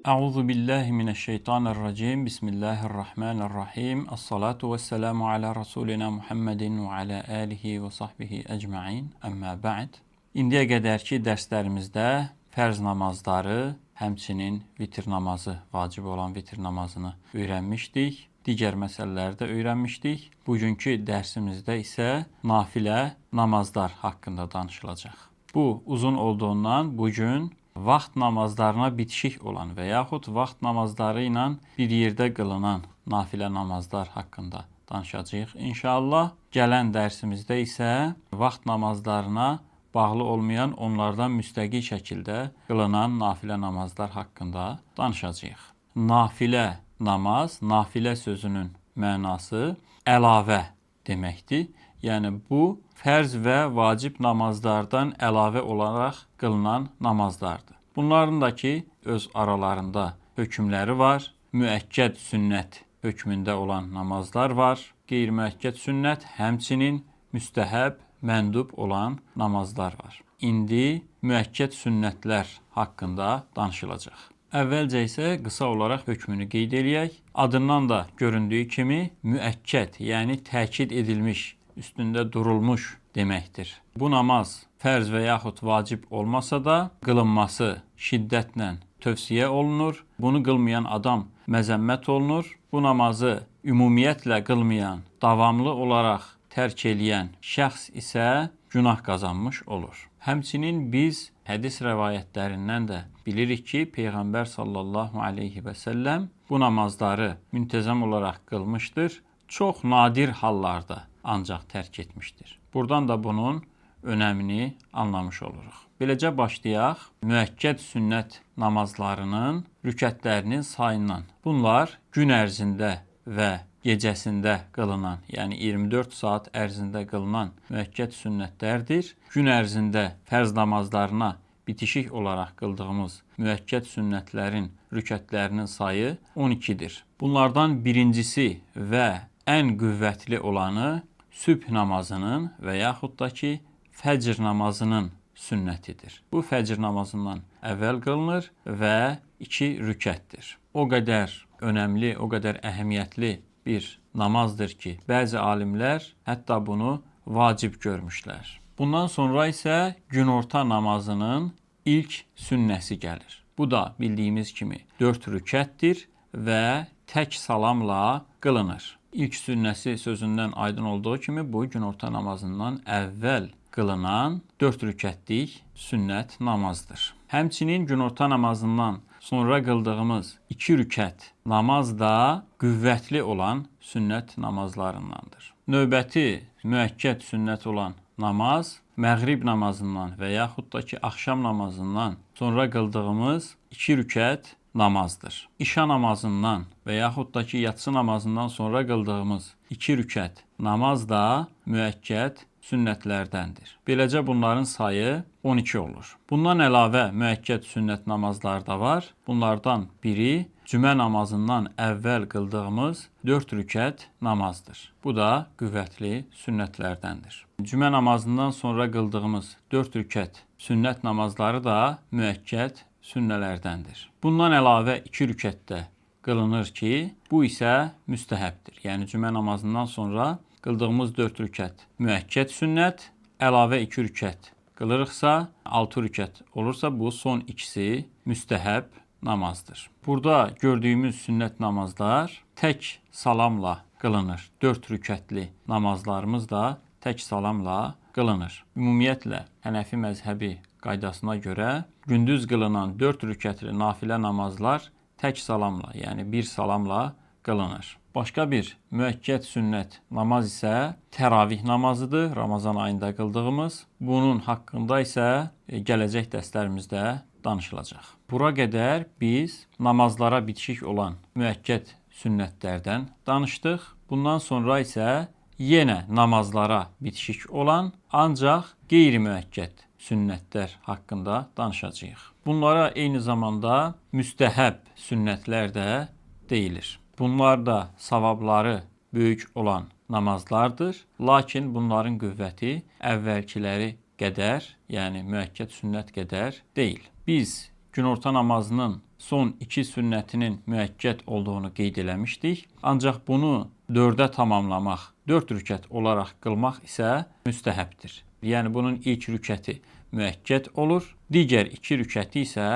Euzu billahi mineşşeytanirracim. Bismillahirrahmanirrahim. Essalatu vesselamu ala Rasulina Muhammedin və ala alihi və sahbihi ecmaîn. Əmmə ba'd. İndiyə qədərki dərslərimizdə fərz namazları, həmçinin vitr namazı, vacib olan vitr namazını öyrənmişdik. Digər məsələləri də öyrənmişdik. Bugünkü dərsimizdə isə nafilə namazlar haqqında danışılacaq. Bu uzun olduğundan bugün vaxt namazlarına bitişik olan və yaxud vaxt namazları ilə bir yerdə qılınan nafilə namazlar haqqında danışacağıq inşallah. Gələn dərsimizdə isə vaxt namazlarına bağlı olmayan, onlardan müstəqil şəkildə qılınan nafilə namazlar haqqında danışacağıq. Nafilə namaz, nafilə sözünün mənası əlavə deməkdir. Yəni bu fərz və vacib namazlardan əlavə olaraq qılınan namazlardır. Bunların da ki öz aralarında hökmləri var. Müəkkəd sünnət hökmündə olan namazlar var. Qeyri-müəkkəd sünnət, həmçinin müstəhəb, məndub olan namazlar var. İndi müəkkəd sünnətlər haqqında danışılacaq. Əvvəlcə isə qısa olaraq hökmünü qeyd eləyək. Adından da göründüyü kimi müəkkəd, yəni təkid edilmiş, üstündə durulmuş deməkdir. Bu namaz fərz və yaxud vacib olmasa da qılınması şiddətlə tövsiyə olunur. Bunu qılmayan adam məzəmmət olunur. Bu namazı ümumiyyətlə qılmayan, davamlı olaraq tərk eləyən şəxs isə günah qazanmış olur. Həmçinin biz hədis rəvayətlərindən də bilirik ki, Peyğəmbər sallallahu aleyhi və səlləm bu namazları müntəzəm olaraq qılmışdır. Çox nadir hallarda ancaq tərk etmişdir. Buradan da bunun önəmini anlamış oluruq. Beləcə başlayaq müəkkəd sünnət namazlarının rükətlərinin sayından. Bunlar gün ərzində və gecəsində qılınan, yəni 24 saat ərzində qılınan müəkkəd sünnətlərdir. Gün ərzində fərz namazlarına bitişik olaraq qıldığımız müəkkəd sünnətlərin rükətlərinin sayı 12-dir. Bunlardan birincisi və ən qüvvətli olanı sübh namazının və yaxud da ki, fəcr namazının sünnətidir. Bu fəcr namazından əvvəl qılınır və 2 rükətdir. O qədər önəmli, o qədər əhəmiyyətli bir namazdır ki, bəzi alimlər hətta bunu vacib görmüşlər. Bundan sonra isə günorta namazının ilk sünnəsi gəlir. Bu da bildiyimiz kimi 4 rükətdir və tək salamla qılınır. İlk sünnəsi sözündən aydın olduğu kimi bu günorta namazından əvvəl qılınan 4 rükətlik sünnət namazdır. Həmçinin günorta namazından sonra qıldığımız 2 rükət namaz da qüvvətli olan sünnət namazlarındandır. Növbəti müəkkəd sünnət olan namaz məğrib namazından və yaxud da ki, axşam namazından sonra qıldığımız 2 rükət namazdır. İşa namazından və yaxud da ki, yatsı namazından sonra qıldığımız 2 rükət namaz da müəkkəd sünnətlərdəndir. Beləcə bunların sayı 12 olur. Bundan əlavə müəkkəd sünnət namazlar da var. Bunlardan biri cümə namazından əvvəl qıldığımız 4 rükət namazdır. Bu da qüvvətli sünnətlərdəndir. Cümə namazından sonra qıldığımız 4 rükət sünnət namazları da müəkkəd sünnələrdəndir. Bundan əlavə 2 rükətdə qılınır ki, bu isə müstəhəbdir. Yəni cümə namazından sonra qıldığımız 4 rükət müəkkəd sünnət, əlavə 2 rükət qılırıqsa, 6 rükət olursa bu son ikisi müstəhəb namazdır. Burada gördüyümüz sünnət namazlar tək salamla qılınır. 4 rükətli namazlarımız da tək salamla qılınır. Ümumiyyətlə Hənəfi məzhəbi qaydasına görə gündüz qılınan 4 rükətli nafilə namazlar tək salamla, yəni bir salamla qılınır. Başqa bir müəkkəd sünnət namaz isə təravih namazıdır, Ramazan ayında qıldığımız. Bunun haqqında isə gələcək dərslərimizdə danışılacaq. Bura qədər biz namazlara bitişik olan müəkkəd sünnətlərdən danışdıq. Bundan sonra isə yenə namazlara bitişik olan, ancaq qeyri-müəkkəd sünnətlər haqqında danışacağıq. Bunlara eyni zamanda müstəhəb sünnətlər də deyilir. Bunlar da savabları böyük olan namazlardır. Lakin bunların qüvvəti əvvəlkiləri qədər, yəni müəkkəd sünnət qədər deyil. Biz günorta namazının son 2 sünnətinin müəkkəd olduğunu qeyd eləmişdik. Ancaq bunu 4-ə tamamlamaq, 4 rükət olaraq qılmaq isə müstəhəbdir. Yəni bunun ilk rükəti müəkkəd olur, digər 2 rükəti isə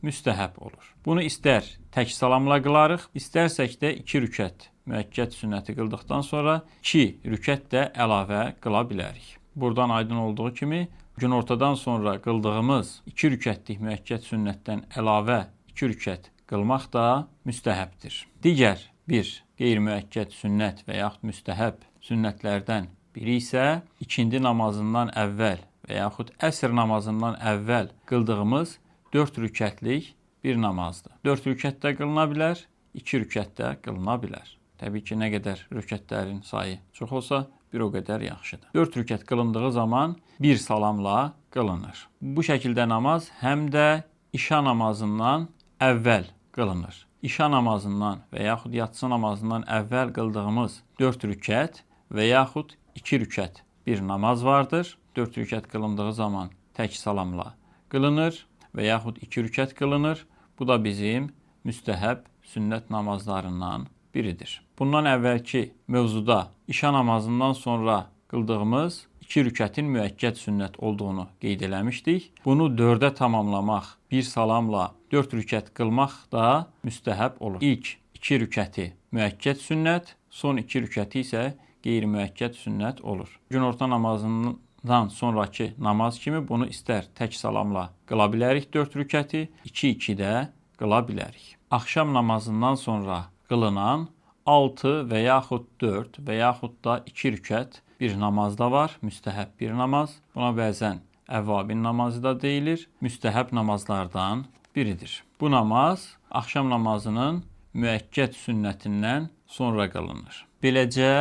müstəhəb olur. Bunu istər tək salamla qılarıq, istərsək də 2 rükət müəkkəd sünnəti qıldıqdan sonra 2 rükət də əlavə qıla bilərik. Buradan aydın olduğu kimi günortadan sonra qıldığımız 2 rükətlik müəkkəd sünnətdən əlavə 2 rükət qılmaq da müstəhəbdir. Digər bir qeyri-müəkkəd sünnət və yaxud müstəhəb sünnətlərdən biri isə ikindi namazından əvvəl və yaxud əsr namazından əvvəl qıldığımız 4 rükətlik bir namazdır. 4 rükət də qılına bilər, 2 rükət də qılına bilər. Təbii ki, nə qədər rükətlərin sayı çox olsa, bir o qədər yaxşıdır. 4 rükət qılındığı zaman bir salamla qılınır. Bu şəkildə namaz həm də işa namazından əvvəl qılınır. İşa namazından və yaxud yatsı namazından əvvəl qıldığımız 4 rükət və yaxud 2 rükət bir namaz vardır. 4 rükət qılındığı zaman tək salamla qılınır və yaxud 2 rükət qılınır. Bu da bizim müstəhəb sünnət namazlarından biridir. Bundan əvvəlki mövzuda işa namazından sonra qıldığımız 2 rükətin müəkkəd sünnət olduğunu qeyd eləmişdik. Bunu 4-ə tamamlamaq, bir salamla 4 rükət qılmaq da müstəhəb olur. İlk 2 rükəti müəkkəd sünnət, son 2 rükəti isə qeyri-müəkkəd sünnət olur. Günorta namazından sonraki namaz kimi bunu istər tək salamla qıla bilərik 4 rükəti, 2-2 də qıla bilərik. Axşam namazından sonra qılınan 6 və yaxud 4 və yaxud da 2 rükət bir namaz da var, müstəhəb bir namaz. Buna bəzən əvvabin namazı da deyilir, müstəhəb namazlardan biridir. Bu namaz axşam namazının müəkkəd sünnətindən sonra qılınır. Beləcə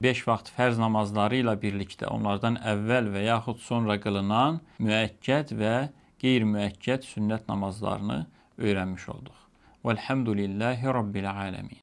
5 vaxt fərz namazları ilə birlikdə onlardan əvvəl və yaxud sonra qılınan müəkkəd və qeyri-müəkkəd sünnət namazlarını öyrənmiş olduq. Vəlhamdülillahi Rabbil aləmin.